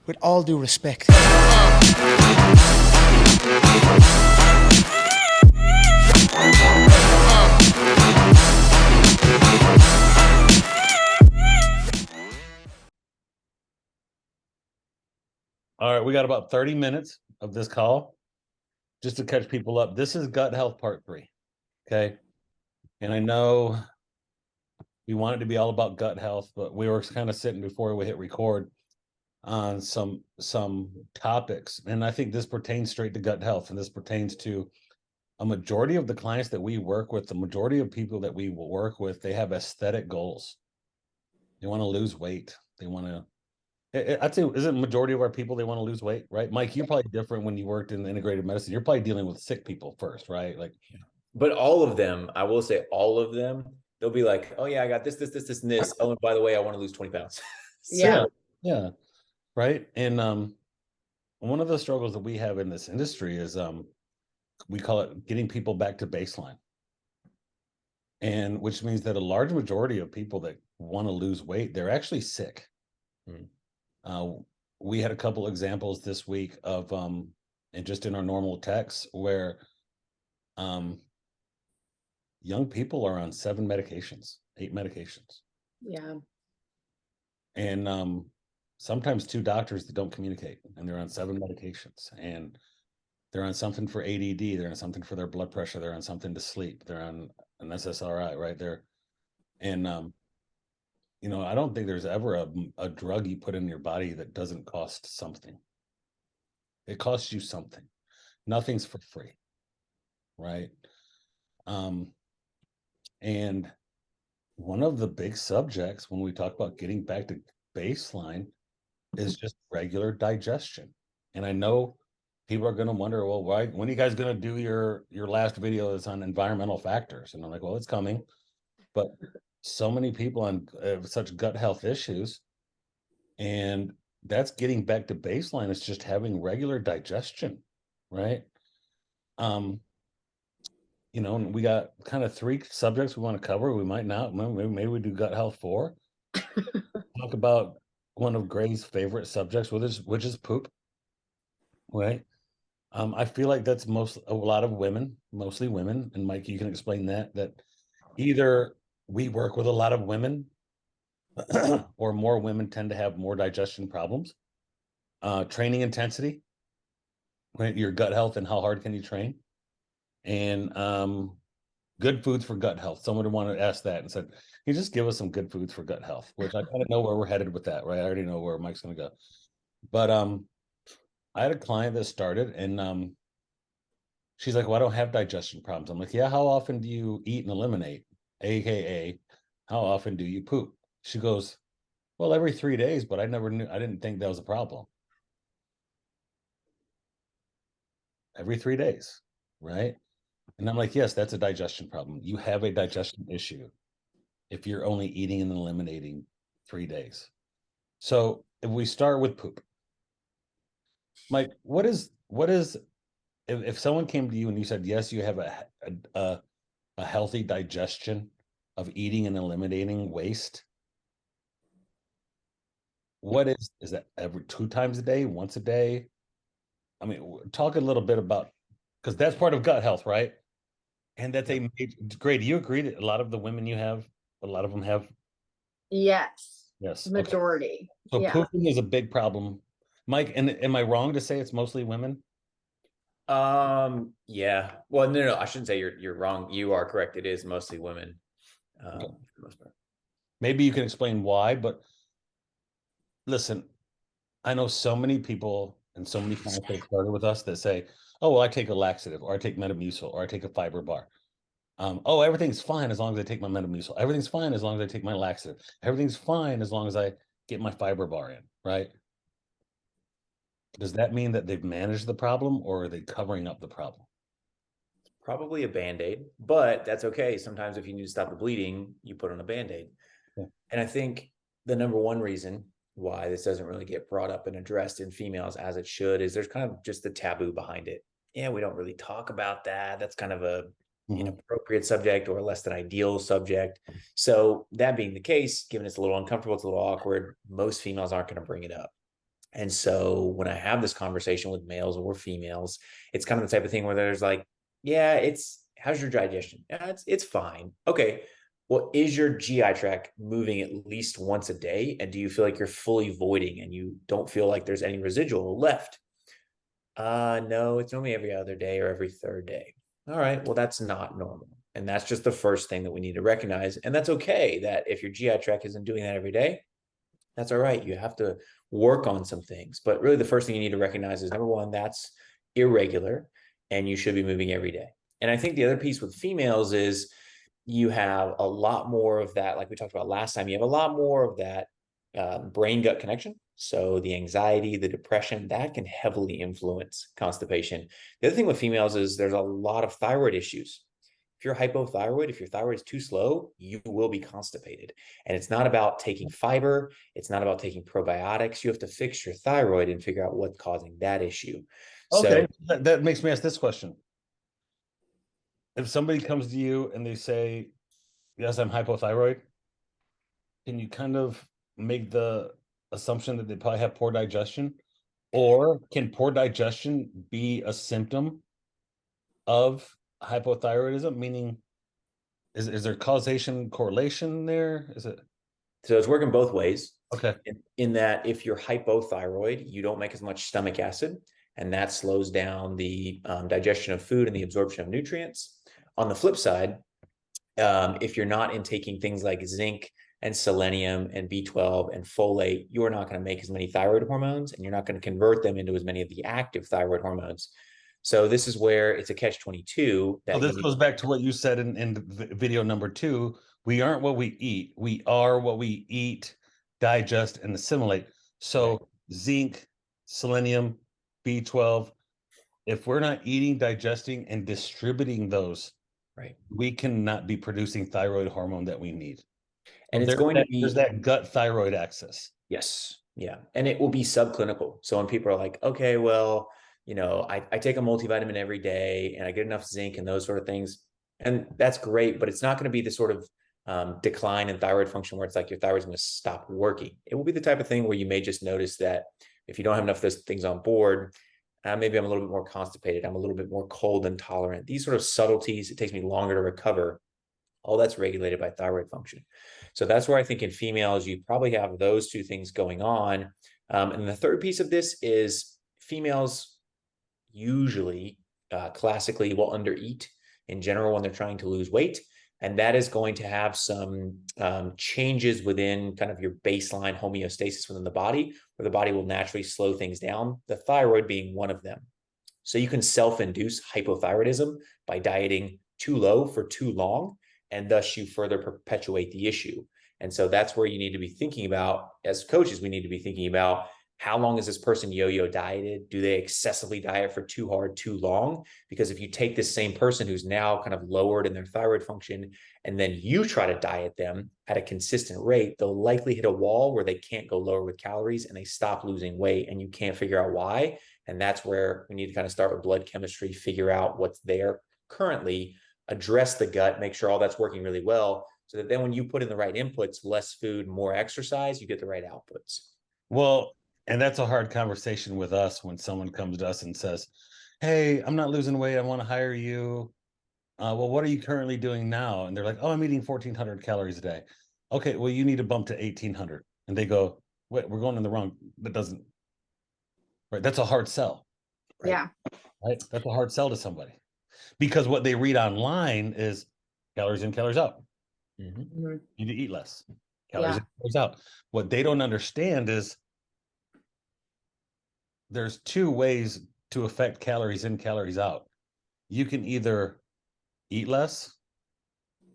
with all due respect. All right, we got about 30 minutes of this call just to catch people up. This is gut health part 3. Okay. And I know we want it to be all about gut health, but we were kind of sitting before we hit record on some topics. And I think this pertains straight to gut health. And this pertains to a majority of the clients that we work with, the majority of people that we will work with, they have aesthetic goals. They want to lose weight. They want to I'd say, isn't majority of our people, they want to lose weight, right? Mike, you're probably different when you worked in integrated medicine. You're probably dealing with sick people first, right? Like, but all of them, I will say all of them, they'll be like, oh yeah, I got this, and this. Oh, and by the way, I want to lose 20 pounds. So, yeah. Right. And one of the struggles that we have in this industry is we call it getting people back to baseline. And which means that a large majority of people that want to lose weight, they're actually sick. We had a couple examples this week of and just in our normal texts where young people are on 7 medications, 8 medications. Yeah. And sometimes 2 doctors that don't communicate, and they're on 7 medications, and they're on something for ADD, they're on something for their blood pressure, they're on something to sleep, they're on an SSRI right there. And you know, I don't think there's ever a drug you put in your body that doesn't cost something. It costs you something. Nothing's for free, right? And one of the big subjects when we talk about getting back to baseline is just regular digestion. And I know people are going to wonder, well, why? When are you guys going to do your last video that's on environmental factors? And I'm like, well, it's coming, but so many people on such gut health issues, and that's getting back to baseline. It's just having regular digestion, right? You know, and we got kind of 3 subjects we want to cover. We might not, maybe we do gut health 4. Talk about one of Gray's favorite subjects, which is poop, right? I feel like that's a lot of women, mostly women, and Mike, you can explain that either we work with a lot of women or more women tend to have more digestion problems. Training intensity, right? Your gut health and how hard can you train? And good foods for gut health. Someone wanted to ask that and said, can you just give us some good foods for gut health? Which I kind of know where we're headed with that, right? I already know where Mike's going to go. But I had a client that started, and she's like, well, I don't have digestion problems. I'm like, yeah, how often do you eat and eliminate? AKA, how often do you poop? She goes, well, every 3 days, but I didn't think that was a problem. Every 3 days, right? And I'm like, yes, that's a digestion problem. You have a digestion issue if you're only eating and eliminating 3 days. So if we start with poop, Mike, what is if someone came to you and you said, yes, you have a healthy digestion of eating and eliminating waste, what is that every 2 times a day, once a day? I mean, talk a little bit about, because that's part of gut health, right? And that's a major, great. Do you agree that a lot of the women you have, a lot of them have? Yes. Yes. Majority. Okay. So pooping is a big problem. Mike, and am I wrong to say it's mostly women? Yeah. Well, no, I shouldn't say you're wrong. You are correct. It is mostly women. Okay. For the most part. Maybe you can explain why, but listen, I know so many people and so many clients that started with us that say, oh, well, I take a laxative, or I take Metamucil, or I take a fiber bar. Oh, everything's fine as long as I take my Metamucil. Everything's fine as long as I take my laxative. Everything's fine as long as I get my fiber bar in, right? Does that mean that they've managed the problem, or are they covering up the problem? Probably a Band-Aid, but that's okay. Sometimes if you need to stop the bleeding, you put on a Band-Aid. Yeah. And I think the number one reason why this doesn't really get brought up and addressed in females as it should is there's kind of just the taboo behind it. Yeah, we don't really talk about that. That's kind of a inappropriate subject or a less than ideal subject. So that being the case, given it's a little uncomfortable, it's a little awkward, most females aren't going to bring it up. And so when I have this conversation with males or females, it's kind of the type of thing where there's like, yeah, how's your digestion? Yeah, it's fine. Okay. Well, is your GI tract moving at least once a day? And do you feel like you're fully voiding and you don't feel like there's any residual left? No, it's normally every other day or every third day. All right. Well, that's not normal. And that's just the first thing that we need to recognize. And that's okay that if your GI tract isn't doing that every day, that's all right. You have to work on some things. But really, the first thing you need to recognize is number one, that's irregular and you should be moving every day. And I think the other piece with females is you have a lot more of that, like we talked about last time, you have a lot more of that brain gut connection. So the anxiety, the depression, that can heavily influence constipation. The other thing with females is there's a lot of thyroid issues. If you're hypothyroid, if your thyroid is too slow, you will be constipated. And it's not about taking fiber. It's not about taking probiotics. You have to fix your thyroid and figure out what's causing that issue. Okay, so that makes me ask this question. If somebody comes to you and they say, yes, I'm hypothyroid, can you kind of make the assumption that they probably have poor digestion? Or can poor digestion be a symptom of hypothyroidism? Meaning, is there causation correlation there? Is it? So it's working both ways. Okay. In that if you're hypothyroid, you don't make as much stomach acid, and that slows down the digestion of food and the absorption of nutrients. On the flip side, if you're not intaking things like zinc and selenium and B12 and folate, you're not going to make as many thyroid hormones, and you're not going to convert them into as many of the active thyroid hormones. So this is where it's a catch-22. So this goes back to what you said in video number 2. We aren't what we eat. We are what we eat, digest, and assimilate. So right. Zinc, selenium, B12, if we're not eating, digesting, and distributing those, right, we cannot be producing thyroid hormone that we need. And it's going to be, there's that gut thyroid axis. Yes. Yeah. And it will be subclinical. So when people are like, okay, well, you know, I take a multivitamin every day and I get enough zinc and those sort of things. And that's great, but it's not going to be the sort of decline in thyroid function where it's like your thyroid's going to stop working. It will be the type of thing where you may just notice that if you don't have enough of those things on board, maybe I'm a little bit more constipated. I'm a little bit more cold intolerant. These sort of subtleties, it takes me longer to recover. All that's regulated by thyroid function. So that's where I think in females, you probably have those two things going on. And the third piece of this is females usually classically will undereat in general when they're trying to lose weight. And that is going to have some changes within kind of your baseline homeostasis within the body, where the body will naturally slow things down, the thyroid being one of them. So you can self-induce hypothyroidism by dieting too low for too long, and thus you further perpetuate the issue. And so that's where you need to be thinking about, as coaches, we need to be thinking about how long is this person yo-yo dieted? Do they excessively diet for too hard, too long? Because if you take this same person who's now kind of lowered in their thyroid function, and then you try to diet them at a consistent rate, they'll likely hit a wall where they can't go lower with calories and they stop losing weight, and you can't figure out why. And that's where we need to kind of start with blood chemistry, figure out what's there currently, address the gut, make sure all that's working really well, so that then when you put in the right inputs, less food, more exercise, you get the right outputs. Well, and that's a hard conversation with us when someone comes to us and says, hey, I'm not losing weight. I want to hire you. Well, what are you currently doing now? And they're like, oh, I'm eating 1,400 calories a day. Okay, well, you need to bump to 1,800. And they go, wait, we're going in the wrong. That doesn't, right? That's a hard sell. Right? Yeah. Right? That's a hard sell to somebody. Because what they read online is calories in, calories out. Mm-hmm. You need to eat less. Calories in, calories out. What they don't understand is there's two ways to affect calories in, calories out. You can either eat less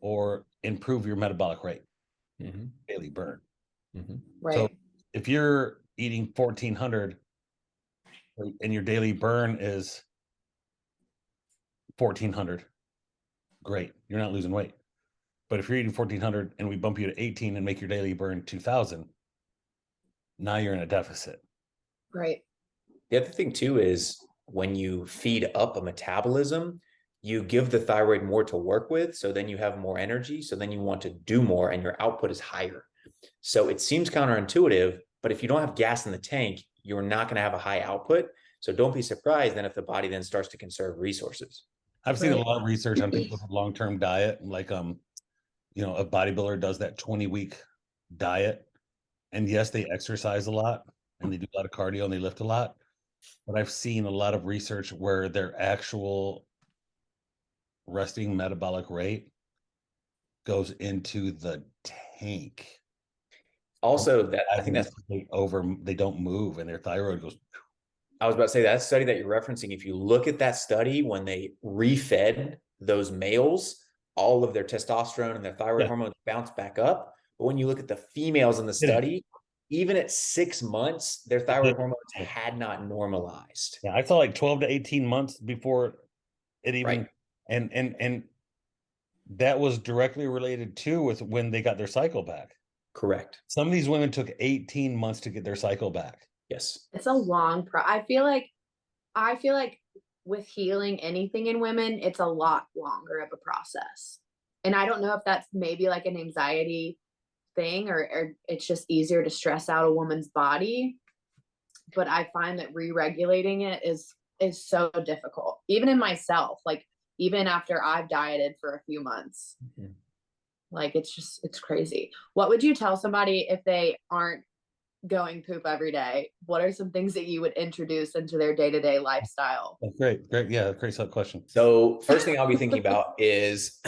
or improve your metabolic rate, daily burn. Right. So if you're eating 1,400 and your daily burn is 1,400, great, you're not losing weight. But if you're eating 1,400 and we bump you to 18 and make your daily burn 2,000, now you're in a deficit. Right. The other thing too is when you feed up a metabolism, you give the thyroid more to work with. So then you have more energy. So then you want to do more and your output is higher. So it seems counterintuitive, but if you don't have gas in the tank, you're not going to have a high output. So don't be surprised then if the body then starts to conserve resources. I've seen a Right. lot of research on people with long-term diet, like a bodybuilder does that 20-week diet, and yes, they exercise a lot and they do a lot of cardio and they lift a lot, but I've seen a lot of research where their actual resting metabolic rate goes into the tank. Also, that I think that's, they don't move and their thyroid goes. I was about to say that study that you're referencing, if you look at that study, when they refed those males, all of their testosterone and their thyroid hormones bounce back up. But when you look at the females in the study, even at 6 months, their thyroid hormones had not normalized. Yeah, I saw like 12 to 18 months before it even, and that was directly related too with when they got their cycle back. Correct. Some of these women took 18 months to get their cycle back. Yes. It's a long I feel like with healing anything in women, it's a lot longer of a process. And I don't know if that's maybe like an anxiety thing or it's just easier to stress out a woman's body. But I find that re-regulating it is so difficult, even in myself, like even after I've dieted for a few months. Mm-hmm. Like it's crazy. What would you tell somebody if they aren't going poop every day? What are some things that you would introduce into their day-to-day lifestyle? Oh, great. Yeah, great question. So first thing I'll be thinking about is,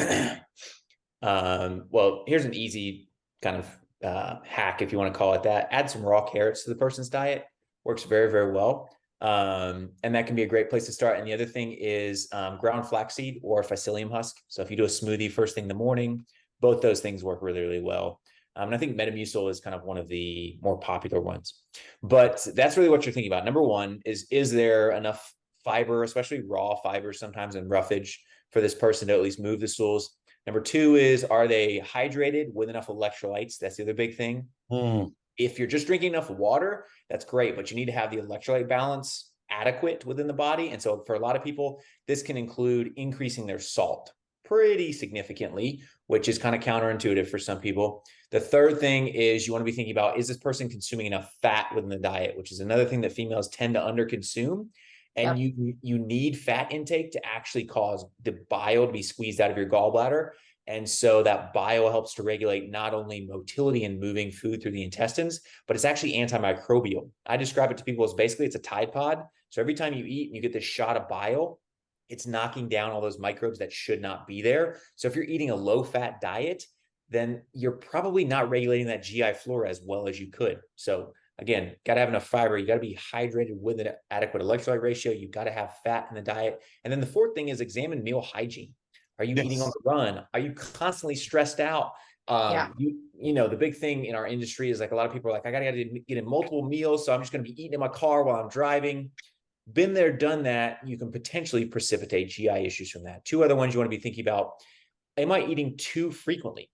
well, here's an easy kind of hack, if you want to call it that. Add some raw carrots to the person's diet. Works very, very well. And that can be a great place to start. And the other thing is ground flaxseed or psyllium husk. So if you do a smoothie first thing in the morning, both those things work really, really well. And I think Metamucil is kind of one of the more popular ones. But that's really what you're thinking about. Number one is there enough fiber, especially raw fiber sometimes in roughage, for this person to at least move the stools? Number two is, are they hydrated with enough electrolytes? That's the other big thing. If you're just drinking enough water, that's great, but you need to have the electrolyte balance adequate within the body. And so for a lot of people, this can include increasing their salt pretty significantly, which is kind of counterintuitive for some people. The third thing is you want to be thinking about, is this person consuming enough fat within the diet, which is another thing that females tend to underconsume. And you need fat intake to actually cause the bile to be squeezed out of your gallbladder. And so that bile helps to regulate not only motility and moving food through the intestines, but it's actually antimicrobial. I describe it to people as basically it's a Tide Pod. So every time you eat and you get this shot of bile, it's knocking down all those microbes that should not be there. So if you're eating a low-fat diet, then you're probably not regulating that GI flora as well as you could. So again, got to have enough fiber. You got to be hydrated with an adequate electrolyte ratio. You got to have fat in the diet. And then the fourth thing is examine meal hygiene. Are you eating on the run? Are you constantly stressed out? You know, the big thing in our industry is like a lot of people are like, I got to get in multiple meals, so I'm just going to be eating in my car while I'm driving. Been there, done that. You can potentially precipitate GI issues from that. Two other ones you want to be thinking about. Am I eating too frequently?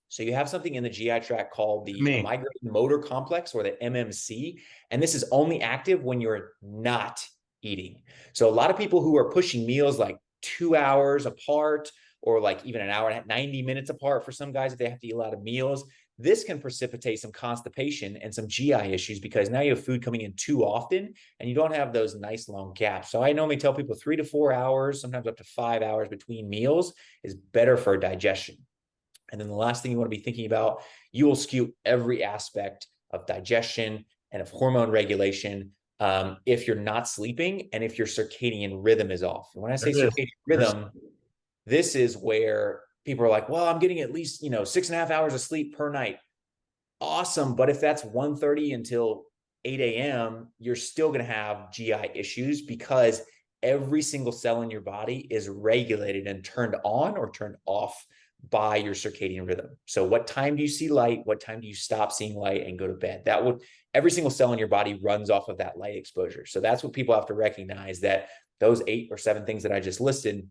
So you have something in the GI tract called the migrating motor complex, or the MMC, and this is only active when you're not eating. So a lot of people who are pushing meals like 2 hours apart, or like even an hour and 90 minutes apart for some guys if they have to eat a lot of meals, this can precipitate some constipation and some GI issues because now you have food coming in too often and you don't have those nice long gaps. So I normally tell people 3 to 4 hours, sometimes up to 5 hours between meals is better for digestion. And then the last thing you want to be thinking about, you will skew every aspect of digestion and of hormone regulation if you're not sleeping and if your circadian rhythm is off. And when I say circadian rhythm, this is where people are like, well, I'm getting at least, 6.5 hours of sleep per night. Awesome. But if that's 1:30 until 8 a.m., you're still going to have GI issues because every single cell in your body is regulated and turned on or turned off by your circadian rhythm. So what time do you see light? What time do you stop seeing light and go to bed? Every single cell in your body runs off of that light exposure. So that's what people have to recognize, that those 8 or 7 things that I just listed,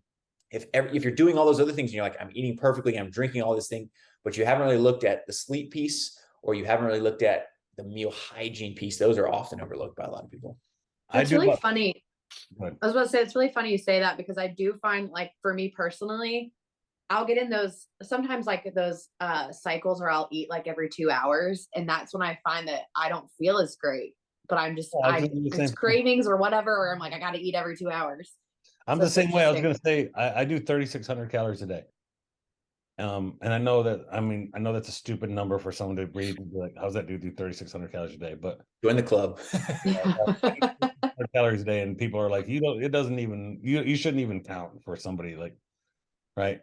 if you're doing all those other things and you're like, I'm eating perfectly, I'm drinking all this thing, but you haven't really looked at the sleep piece, or you haven't really looked at the meal hygiene piece, those are often overlooked by a lot of people. It's really funny. I was about to say, it's really funny you say that, because I do find, like, for me personally, I'll get in those sometimes, like those cycles where I'll eat like every 2 hours. And that's when I find that I don't feel as great. but I'm just, I can do the it's same thing. cravings or whatever, or I'm like, I got to eat every 2 hours. I'm So the it's same way. I was interesting. going to say, I do 3,600 calories a day. And I know that, I mean, I know that's a stupid number for someone to read and be like, how's that dude do 3,600 calories a day? But Join the club. 100 calories a day, and people are like, you don't, it doesn't even, you shouldn't even count for somebody like, right?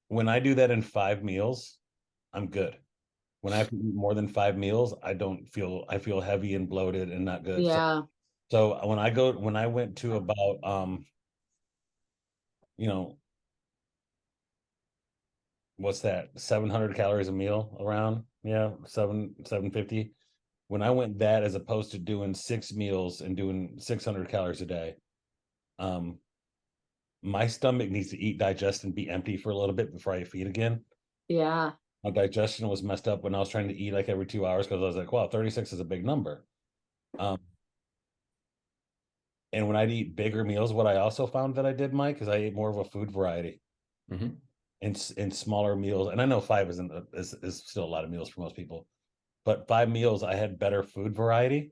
When I do that in 5 meals, I'm good. When I have to eat more than 5 meals, I feel heavy and bloated and not good. Yeah. So when I went to about, you know, what's that, 700 calories a meal around? Yeah, 750. When I went that, as opposed to doing 6 meals and doing 600 calories a day, my stomach needs to eat, digest, and be empty for a little bit before I feed again. Yeah. My digestion was messed up when I was trying to eat like every 2 hours, because I was like, wow, 36 is a big number. And when I'd eat bigger meals, what I also found that I did, Mike, is I ate more of a food variety in smaller meals. And I know 5 is still a lot of meals for most people, but 5 meals, I had better food variety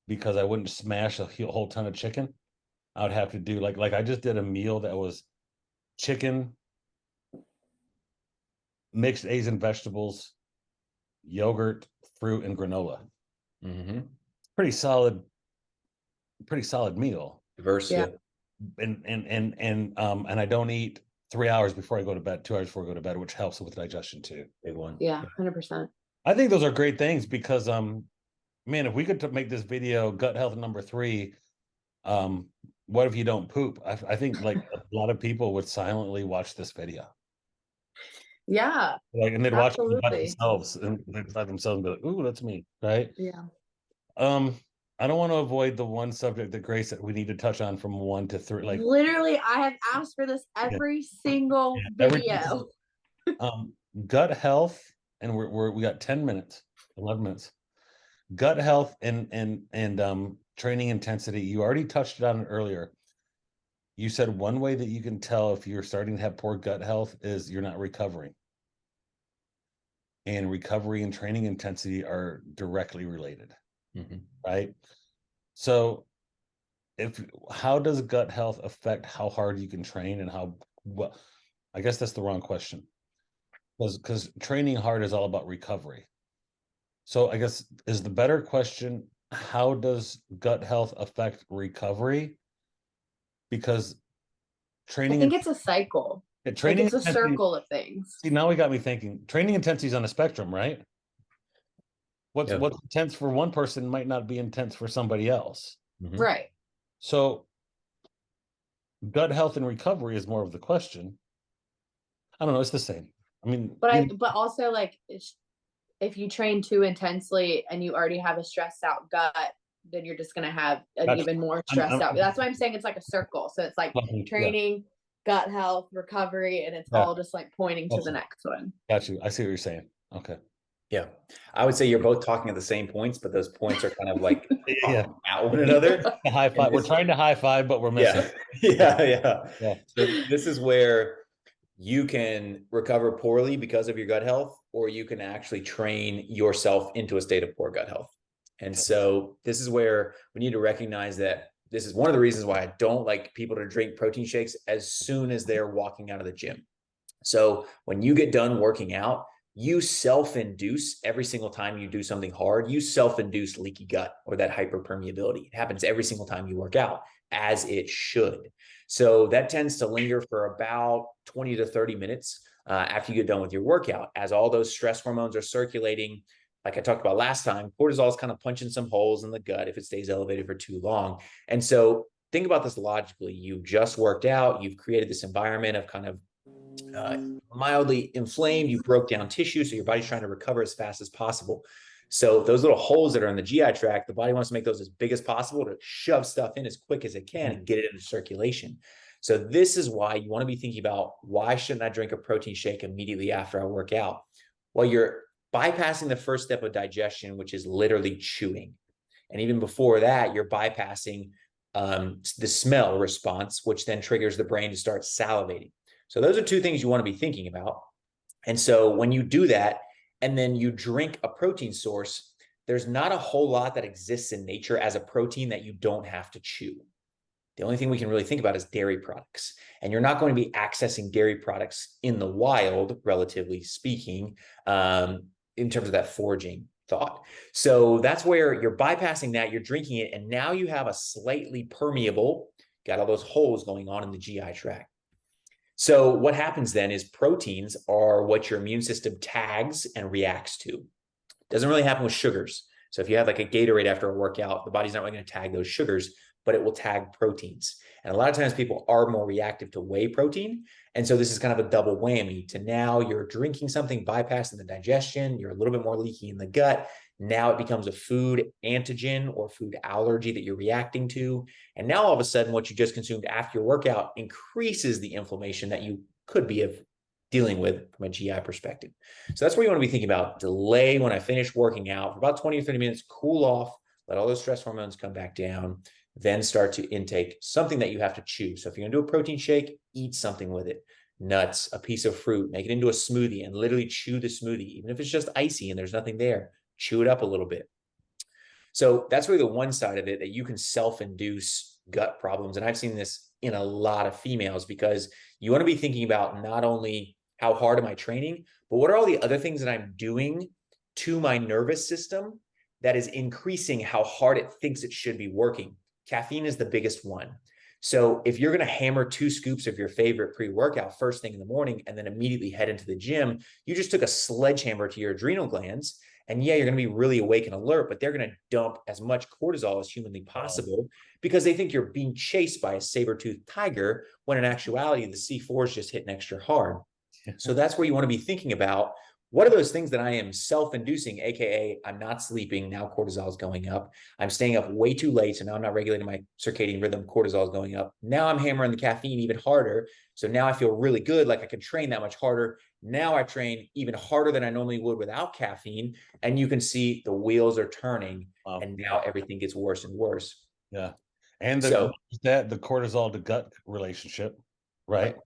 because I wouldn't smash a whole ton of chicken. I would have to do like I just did a meal that was chicken, mixed eggs and vegetables, yogurt, fruit, and granola. Pretty solid meal. Diverse. Yeah. And I don't eat 3 hours before I go to bed, 2 hours before I go to bed, which helps with digestion too. Big one. Yeah. 100%. I think those are great things because man, if we could make this video gut health number 3, what if you don't poop? I think like a lot of people would silently watch this video. Yeah. Like, and they'd watch it by Absolutely. themselves and be like, ooh, that's me, right? Yeah. I don't want to avoid the one subject that Grace said we need to touch on from 1 to 3. Like, literally, I have asked for this every single video. Gut health, and we got 10 minutes, 11 minutes. Gut health and training intensity. You already touched on it earlier. You said one way that you can tell if you're starting to have poor gut health is you're not recovering. And recovery and training intensity are directly related, right? So how does gut health affect how hard you can train and I guess that's the wrong question. Because training hard is all about recovery. So I guess is the better question, how does gut health affect recovery? Because I think it's a cycle. training it's a circle of things. See, now we got me thinking. Training intensity is on a spectrum, right? What's intense for one person might not be intense for somebody else. Right. So gut health and recovery is more of the question. I don't know, it's the same. I mean, but also like if you train too intensely and you already have a stressed out gut, then you're just going to have an even more stressed out. That's why I'm saying it's like a circle. So it's like training, gut health, recovery, and it's all just like pointing to the next one. Got you. I see what you're saying. Okay. Yeah. I would say you're both talking at the same points, but those points are kind of like out one another. High five. We're trying to high five, but we're missing. Yeah. So this is where you can recover poorly because of your gut health, or you can actually train yourself into a state of poor gut health. And so this is where we need to recognize that this is one of the reasons why I don't like people to drink protein shakes as soon as they're walking out of the gym. So when you get done working out, you self-induce every single time you do something hard, you self-induce leaky gut or that hyperpermeability. It happens every single time you work out, as it should. So that tends to linger for about 20 to 30 minutes after you get done with your workout, as all those stress hormones are circulating. Like I talked about last time, cortisol is kind of punching some holes in the gut if it stays elevated for too long. And so think about this logically. You've just worked out, you've created this environment of kind of mildly inflamed, you broke down tissue, so your body's trying to recover as fast as possible. So those little holes that are in the GI tract, the body wants to make those as big as possible to shove stuff in as quick as it can and get it into circulation. So this is why you want to be thinking about, why shouldn't I drink a protein shake immediately after I work out? Well, you're bypassing the first step of digestion, which is literally chewing. And even before that, you're bypassing the smell response, which then triggers the brain to start salivating. So those are two things you want to be thinking about. And so when you do that, and then you drink a protein source, there's not a whole lot that exists in nature as a protein that you don't have to chew. The only thing we can really think about is dairy products. And you're not going to be accessing dairy products in the wild, relatively speaking, in terms of that foraging thought. So that's where you're bypassing that, you're drinking it, and now you have a slightly permeable, got all those holes going on in the GI tract. So what happens then is proteins are what your immune system tags and reacts to. Doesn't really happen with sugars. So if you have like a Gatorade after a workout, the body's not really going to tag those sugars, but it will tag proteins. And a lot of times people are more reactive to whey protein. And so this is kind of a double whammy to now you're drinking something, bypassing the digestion, you're a little bit more leaky in the gut. Now it becomes a food antigen or food allergy that you're reacting to. And now all of a sudden, what you just consumed after your workout increases the inflammation that you could be dealing with from a GI perspective. So that's where you want to be thinking about delay when I finish working out for about 20 or 30 minutes, cool off, let all those stress hormones come back down, then start to intake something that you have to chew. So if you're going to do a protein shake, eat something with it. Nuts, a piece of fruit, make it into a smoothie and literally chew the smoothie. Even if it's just icy and there's nothing there, chew it up a little bit. So that's really the one side of it, that you can self-induce gut problems. And I've seen this in a lot of females, because you want to be thinking about not only how hard am I training, but what are all the other things that I'm doing to my nervous system that is increasing how hard it thinks it should be working. Caffeine is the biggest one. So if you're going to hammer 2 scoops of your favorite pre-workout first thing in the morning and then immediately head into the gym, you just took a sledgehammer to your adrenal glands. And yeah, you're going to be really awake and alert, but they're going to dump as much cortisol as humanly possible because they think you're being chased by a saber-toothed tiger, when in actuality, the C4 is just hitting extra hard. So that's where you want to be thinking about, what are those things that I am self-inducing, AKA I'm not sleeping, now cortisol is going up. I'm staying up way too late, so now I'm not regulating my circadian rhythm, cortisol is going up. Now I'm hammering the caffeine even harder. So now I feel really good, like I can train that much harder. Now I train even harder than I normally would without caffeine. And you can see the wheels are turning, and now everything gets worse and worse. Yeah. And So the cortisol to gut relationship, right?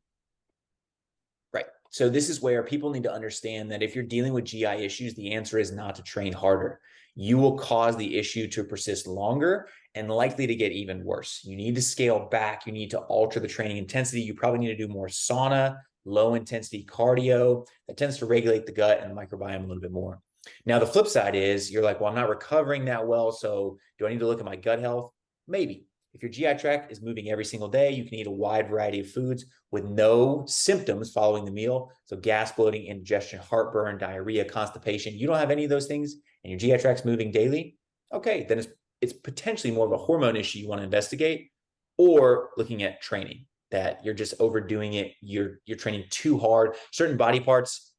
Right. So this is where people need to understand that if you're dealing with GI issues, the answer is not to train harder. You will cause the issue to persist longer and likely to get even worse. You need to scale back. You need to alter the training intensity. You probably need to do more sauna, low intensity cardio. That tends to regulate the gut and the microbiome a little bit more. Now, the flip side is you're like, well, I'm not recovering that well. So do I need to look at my gut health? Maybe. If your GI tract is moving every single day, you can eat a wide variety of foods with no symptoms following the meal. So gas, bloating, indigestion, heartburn, diarrhea, constipation. You don't have any of those things and your GI tract's moving daily. Okay, then it's potentially more of a hormone issue you want to investigate, or looking at training, that you're just overdoing it. You're training too hard. Certain body parts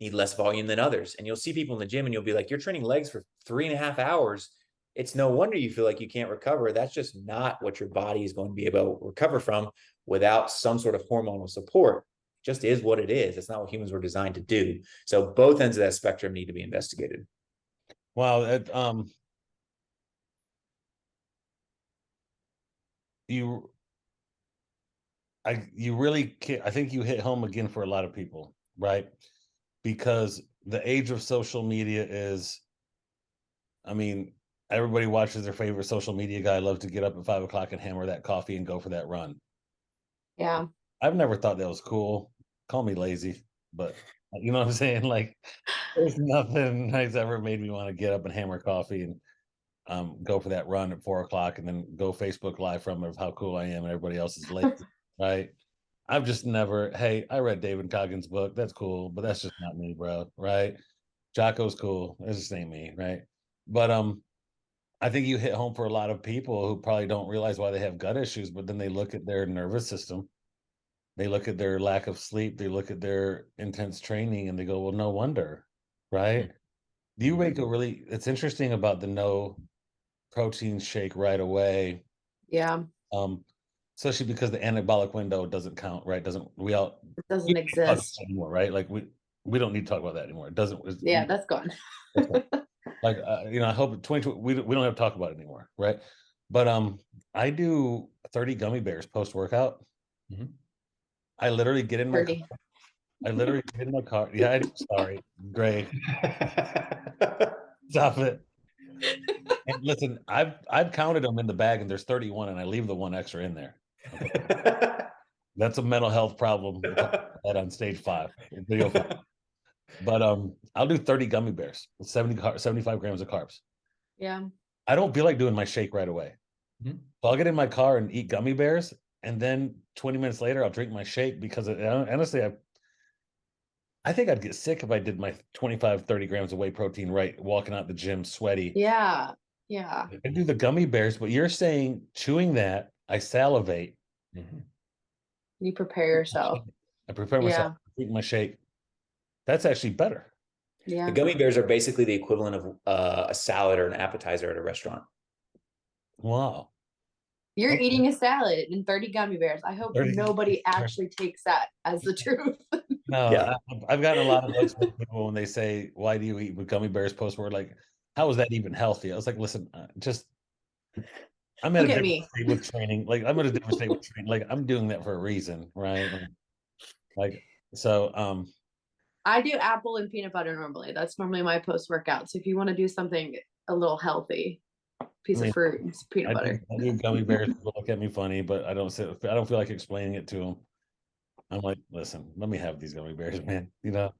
need less volume than others. And you'll see people in the gym and you'll be like, you're training legs for 3.5 hours. It's no wonder you feel like you can't recover. That's just not what your body is going to be able to recover from without some sort of hormonal support. It just is what it is. It's not what humans were designed to do. So both ends of that spectrum need to be investigated. Wow. You really can't, I think you hit home again for a lot of people, right? Because the age of social media is, I mean, everybody watches their favorite social media guy, loves to get up at 5 o'clock and hammer that coffee and go for that run. Yeah. I've never thought that was cool. Call me lazy, but you know what I'm saying? Like, there's nothing that's ever made me want to get up and hammer coffee and go for that run at 4 o'clock and then go Facebook Live from it of how cool I am and everybody else is late, right? I've just never, hey, I read David Coggins' book. That's cool, but that's just not me, bro, right? Jocko's cool. It just ain't me, right? But I think you hit home for a lot of people who probably don't realize why they have gut issues, but then they look at their nervous system, they look at their lack of sleep, they look at their intense training, and they go, well, no wonder, right? Do you make it's interesting about the no protein shake right away. Yeah. Especially because the anabolic window doesn't count, right? It doesn't exist anymore, right? Like we don't need to talk about that anymore. It doesn't. Yeah, that's gone. Like I hope 2020 we don't have to talk about it anymore, right? But I do 30 gummy bears post workout. Mm-hmm. I literally get in my car. Yeah, I'm sorry, Gray. Stop it. And listen, I've counted them in the bag, and there's 31, and I leave the one extra in there. Okay. That's a mental health problem. We'll talk about that on stage 5, video 5. But I'll do 30 gummy bears with 75 grams of carbs. Yeah. I don't feel like doing my shake right away. Mhm. So I'll get in my car and eat gummy bears, and then 20 minutes later I'll drink my shake, because honestly, I think I'd get sick if I did my 25, 30 grams of whey protein right walking out the gym sweaty. Yeah. Yeah. I do the gummy bears, but you're saying chewing that, I salivate. Mhm. You prepare yourself. I prepare myself, eat my shake. That's actually better. Yeah. The gummy bears are basically the equivalent of a salad or an appetizer at a restaurant. Wow. You're Okay. eating a salad and 30 gummy bears. I hope 30 nobody actually takes that as the truth. No, Yeah. I've gotten a lot of looks from people when they say, "Why do you eat with gummy bears?" Post-word, like, how is that even healthy? I was like, listen, I'm at Look a at different me. state with training. Like, I'm at a different state with training. Like, I'm doing that for a reason, right? Like, so, I do apple and peanut butter normally. That's normally my post-workout. So if you want to do something a little healthy, piece of fruit and some peanut butter. I do gummy bears. People look at me funny, but I don't feel like explaining it to them. I'm like, listen, let me have these gummy bears, man. You know.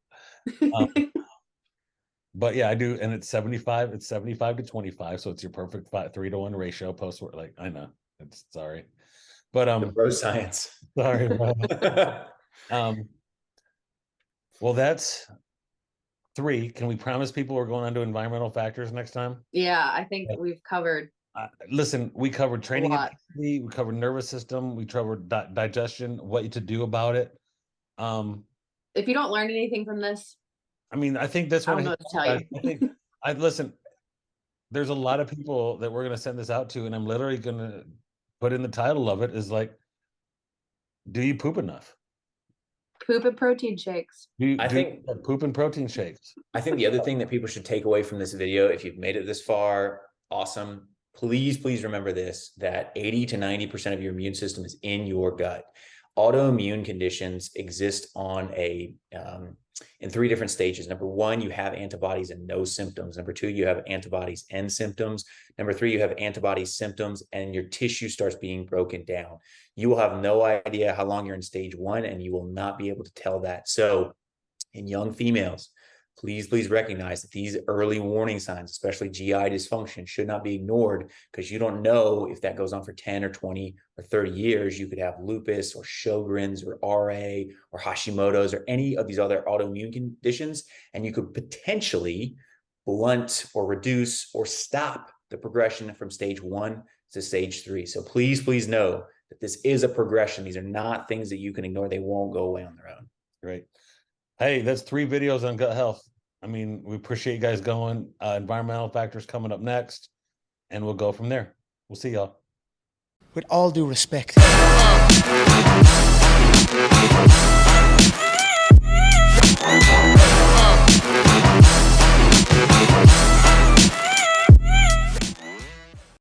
But yeah, I do, and it's 75. It's 75 to 25, so it's your perfect 3-to-1 ratio. Post-work, like, I know. It's sorry, but The bro science. sorry, bro. Well, that's 3. Can we promise people we're going on to environmental factors next time? Yeah, I think we've covered. Listen, we covered training activity, we covered nervous system, we covered digestion, what to do about it. If you don't learn anything from this, I mean, I think this one, I don't know what to tell you. I think listen, there's a lot of people that we're going to send this out to, and I'm literally going to put in the title of it is like, do you poop enough? Poop and protein shakes. I think poop and protein shakes. I think the other thing that people should take away from this video, if you've made it this far, awesome. Please remember this, that 80 to 90% of your immune system is in your gut. Autoimmune conditions exist on in 3 different stages. Number 1, you have antibodies and no symptoms. Number 2, you have antibodies and symptoms. Number 3, you have antibodies, symptoms, and your tissue starts being broken down. You will have no idea how long you're in stage 1, and you will not be able to tell that. So in young females, please recognize that these early warning signs, especially GI dysfunction, should not be ignored, because you don't know if that goes on for 10 or 20 or 30 years. You could have lupus or Sjogren's or RA or Hashimoto's or any of these other autoimmune conditions, and you could potentially blunt or reduce or stop the progression from stage 1 to stage 3. So please know that this is a progression. These are not things that you can ignore. They won't go away on their own. Great. Hey, that's 3 videos on gut health. I mean, we appreciate you guys going. Environmental factors coming up next, and we'll go from there. We'll see y'all. With all due respect.